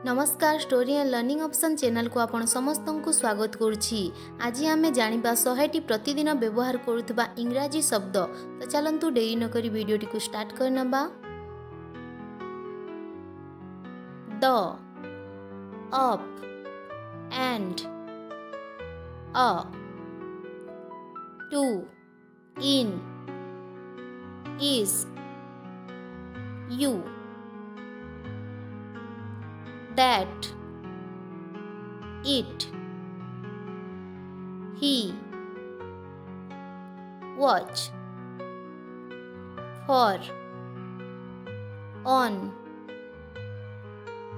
नमस्कार story and learning option channel को आपण समस्त को स्वागत करुछि। आज आमे जानिबा 100टी प्रतिदिन व्यवहार करुथबा इंग्राजी शब्द। तो चलंतु देरी न करी वीडियोटी को स्टार्ट करनबा। The, up, and, a, to, in, is, you, that, it, he, watch, for, on,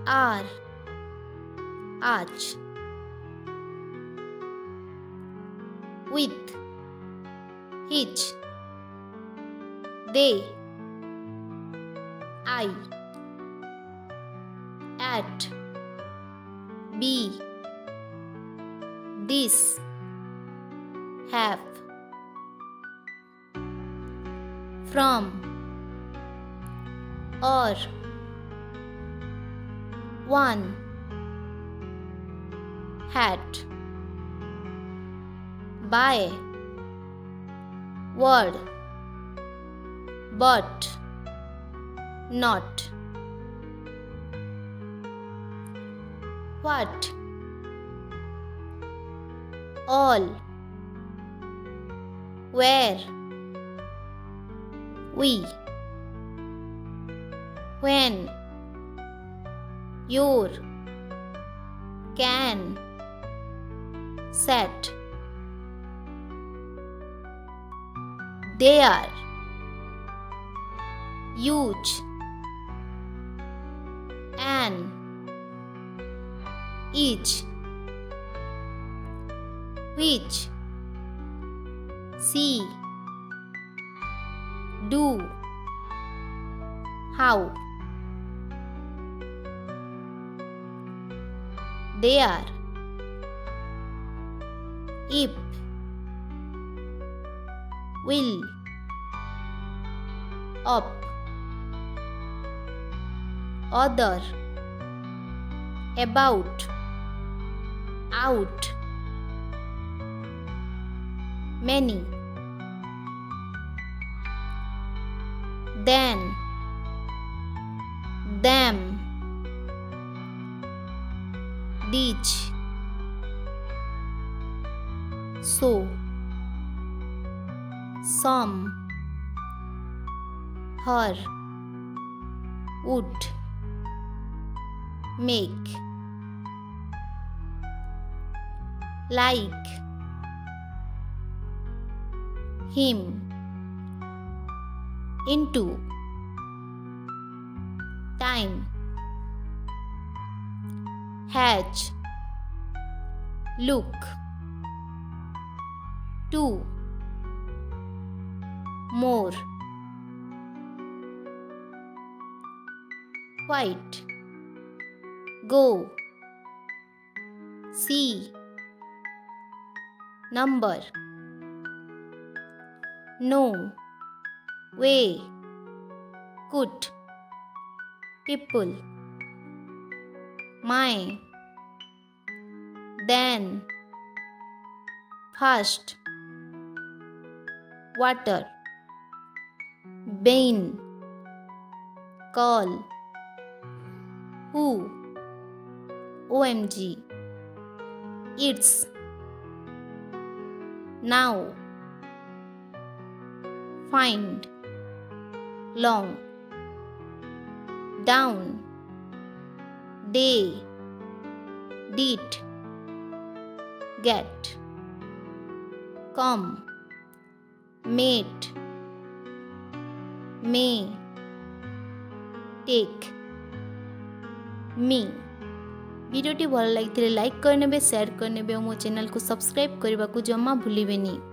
are, arch, with, hitch, they, I, at, be, this, have, from, or, one, hat, by, word, but, not, what, all, where, we, when, your, can, set, there, huge, an, each, which, see, do, how, there, if, will, up, other, about, out, many, then, them, ditch, so, some, her, would, make, like, him, into, time, hatch, look, to, more, white, go, see, number, no, way, could, people, my, then, first, water, bane, call, who, OMG, it's, now, find, long, down, day, did, get, come, mate, may, take, me। वीडियोटी भल लगी like करने, share करने और मो channel को subscribe करने को जमा भूलिबेनी।